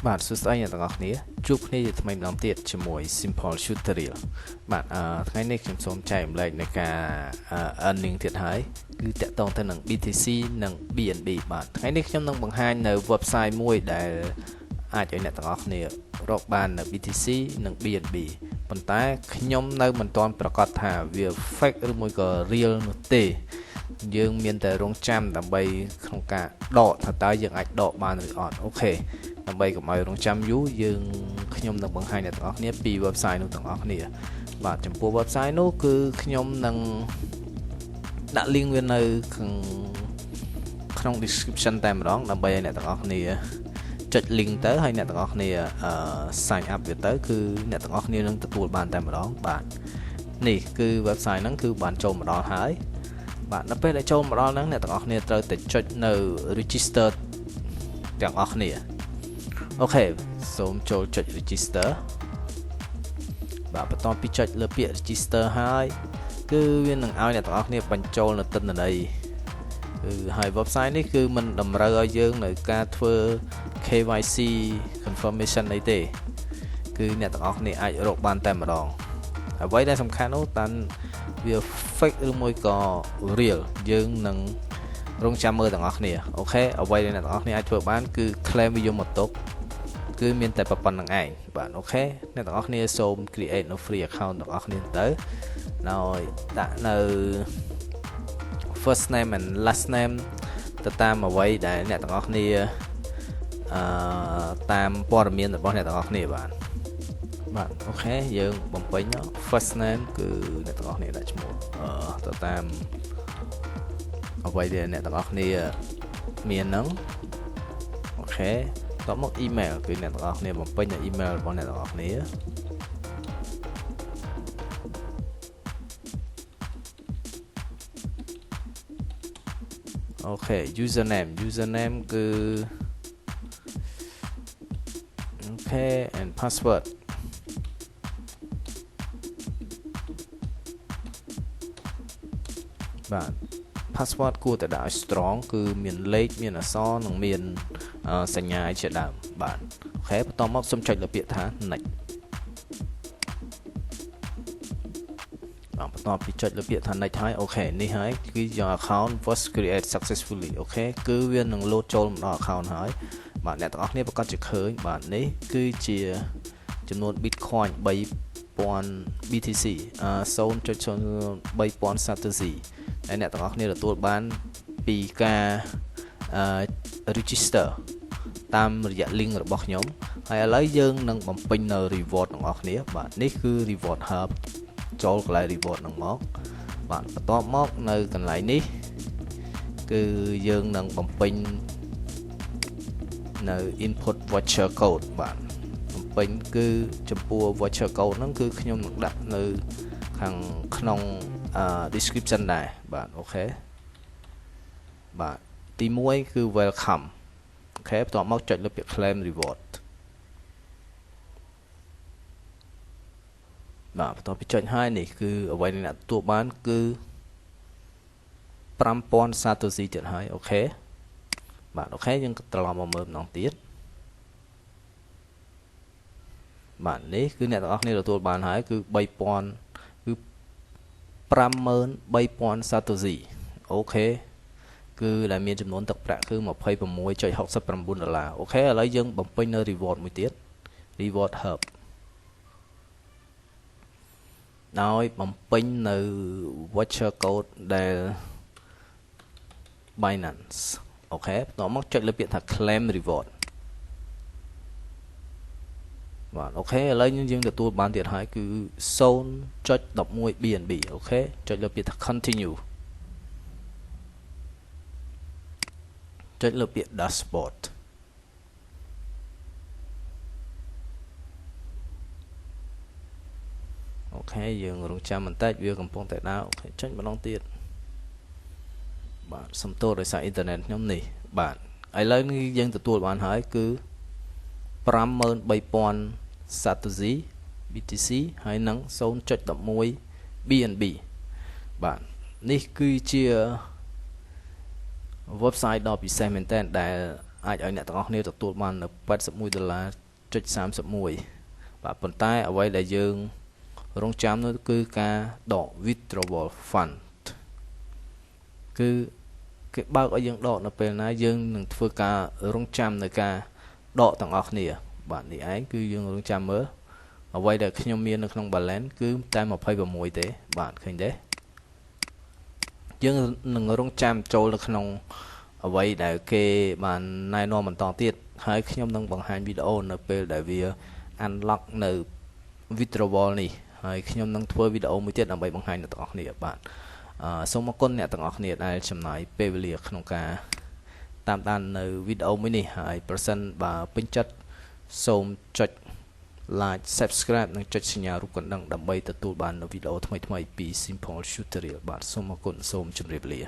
បាទសួស្តីអ្នកទាំងអស់គ្នាជួបគ្នាជាថ្មីម្ដងទៀតជាមួយ Simple Tutorial បាទថ្ងៃនេះខ្ញុំសូមចែករំលែកនៃការ earning ទៀតហើយគឺតាក់ទងទៅនឹង BTC និង BNB បាទថ្ងៃនេះខ្ញុំនឹងបង្ហាញនៅ website មួយដែលអាចឲ្យអ្នកទាំងអស់គ្នារកបាននៅ BTC និង BNB ប៉ុន្តែខ្ញុំនៅមិនទាន់ប្រកាសថាវា fake ឬមួយក៏ real នោះទេយើងមានតែរងចាំដើម្បីក្នុងការដកថាតើយើងអាចដកបានឬអត់អូខេដើម្បីកុំឲ្យរងចាំយូរខ្ញុំនឹងបង្ហាញអ្នកទាំងអស់គ្នាពី website នោះទាំងអស់គ្នាបាទចំពោះ website នោះគឺខ្ញុំនឹងដាក់ link វានៅក្នុង description តែម្ដងដើម្បីឲ្យអ្នកទាំងអស់គ្នាចុច link ទៅហើយអ្នកទាំងអស់គ្នាsign up វាទៅគឺអ្នកទាំងអស់គ្នានឹងទទួលបានតែម្ដងបាទនេះគឺ website ហ្នឹងគឺបានចូលមកដល់ហើយបាទដល់ពេលដែលចូលមកដល់ហ្នឹងអ្នកទាំងអស់គ្នាត្រូវតែចុចនៅ register ទាំងអស់គ្នាអូខេសូមចូលចុច register បាទបន្ទាប់ពីចុចលើពាក្យ register ហើយគឺវានឹងឲ្យអ្នកទាំងអស់គ្នាបញ្ចូលនៅទិន្នន័យគឺហើយ website នេះគឺមិនតម្រូវឲ្យយើងនៅការធ្វើ KYC confirmation អីទេគឺអ្នកទាំងអស់គ្នាអាចរកបានតែម្ដងអ្វីដែលសំខាន់នោះតាន់វា fake ឬមួយក៏ real យើងនឹងរងចាំមើលទាំងអស់គ្នាអូខេអ្វីដែលអ្នកទាំងអស់គ្នាអាចធ្វើបានគឺ claim វាយកមកទុកគឺមានតែប៉ុណ្្នឹងឯងបាទអូខេអ្នកទាំងអស់គ្នាសូម create នៅ free account ទាំងអស់គ្នាទៅហើយដាក់នៅ first name and last name ទៅតាមអ្វីដែលអ្នកទាំងអស់គ្នាតាមព័ត៌មានរបស់អ្នកទាំងអស់គ្នាបាទអូខេយើងបំពេញ first name គឺអ្នកទាំងអស់គ្នាដាក់ឈ្មោះទៅតាមអ្វីដែលអ្នកទាំងអស់គ្នាមានហ្នឹងអូខេតមក email គឺអ្នកទាំងអស់គ្នាបំពេញនៅ email របស់អ្នកទាំងអស់គ្នាអូខេ username គឺអូខេ and password បាទ password គួរតែដាក់ឲ្យ strong គឺមានលេខមានអក្សរនិងមានសញ្ញាជាដើមបាទអូខេបន្តមកសូមចុចលើពាក្យថា next បន្ទាប់ពីចុចលើពាក្យថា next ហើយអូខេនេះហើយគឺ your account was created successfully អូខេគឺវានឹង load ចូលមកដល់ account ហើយបាទអ្នកទាំងអស់គ្នាប្រកាសជាឃើញបាទនេះគឺជាចំនួន Bitcoin 3000 BTC 0.03 Satoshi ហើយអ្នកទាំងអស់គ្នាទទួលបានពីការ register តាមរយៈ link របស់ខ្ញុំហើយឥឡូវយើងនឹងបំពេញនៅ reward ទាំងអស់គ្នាបាទនេះគឺ reward hub ចូលកន្លែង reward នឹងមកបាទបន្ទាប់មកនៅកន្លែងនេះគឺយើងនឹងបំពេញនៅ input voucher code បាទបំពេញគឺចំពោះ voucher code ហ្នឹងគឺខ្ញុំនឹងដាក់នៅខាងក្នុងdescription ដែរបាទអូខេបាទទី1គឺ welcome អូខេបន្ទាប់មកចុចលើពាក្យ claim reward បាទបន្ទាប់ពីចុចហើយនេះគឺអ្វីដែលអ្នកទទួលបានគឺ5000 Satoshi ទៀតហើយអូខេបាទអូខេយើងត្រឡប់មកមើលម្ដងទៀតបាទនេះគឺអ្នកទាំងអស់គ្នាទទួលបានហើយគឺ3000គឺ53000 Satoshi អូខេគឺដែលមានចំនួនទឹកប្រាក់គឺ $26.69 អូខេឥឡូវយើងបំពេញនៅ reward មួយទៀត reward hub ដោយបំពេញនៅ voucher code ដែល Binance អូខេបន្ទាប់មកចុចលើពាក្យថា claim reward បាទអូខេឥឡូវយើងទទួលបានទៀតហើយគឺ 0.11 BNB អូខេចុចលើពាក្យថា continue ចុចលើពាក្យ dashboard អូខេយើងរងចាំបន្តិចវាកំពុងតែដើរអូខេចុចម្ដងទៀតបាទសំទោសដោយសារអ៊ីនធឺណិតខ្ញុំនេះបាទឥឡូវនេះយើងទទួលបានហើយគឺ53000 Satoshi BTC ហើយនឹង 0.11 BNB បាទនេះគឺជា website ដ៏ពិសេសមែនទែនដែល អាចឲ្យអ្នកទាំងអស់គ្នាទទួលបាននៅ$81.31 បាទប៉ុន្តែអ្វីដែលយើងរងចាំនោះគឺការដក withdrawal fund គឺគេបើកឲ្យយើងដកនៅពេលណាយើងនឹងធ្វើការរងចាំនៅការដកទាំងអស់គ្នាបាទនេះឯងគឺយើងរងចាំមើលអ្វីដែលខ្ញុំមាននៅក្នុង balance គឺតែ26ទេបាទឃើញទេយើងនឹងរងចាំចូលនៅក្នុងអ្វីដែលគេបានណែនាំបន្តទៀតហើយខ្ញុំនឹងបង្ហាញវីដេអូនៅពេលដែលវា unlock នៅ withdrawal នេះហើយខ្ញុំនឹងធ្វើវីដេអូមួយទៀតដើម្បីបង្ហាញដល់អ្នកទាំងអស់គ្នាបាទសូមអរគុណអ្នកទាំងអស់គ្នាដែលចំណាយពេលវេលាក្នុងការតាមដាននៅវីដេអូមួយនេះហើយប្រសិនបើពេញចិត្តសូមចុច like subscribe និងចុចសញ្ញារូបកណ្ដឹងដើម្បីទទួលបាននូវវីដេអូថ្មីៗពី Simple Tutorial បាទសូមអរគុណសូមជម្រាបលា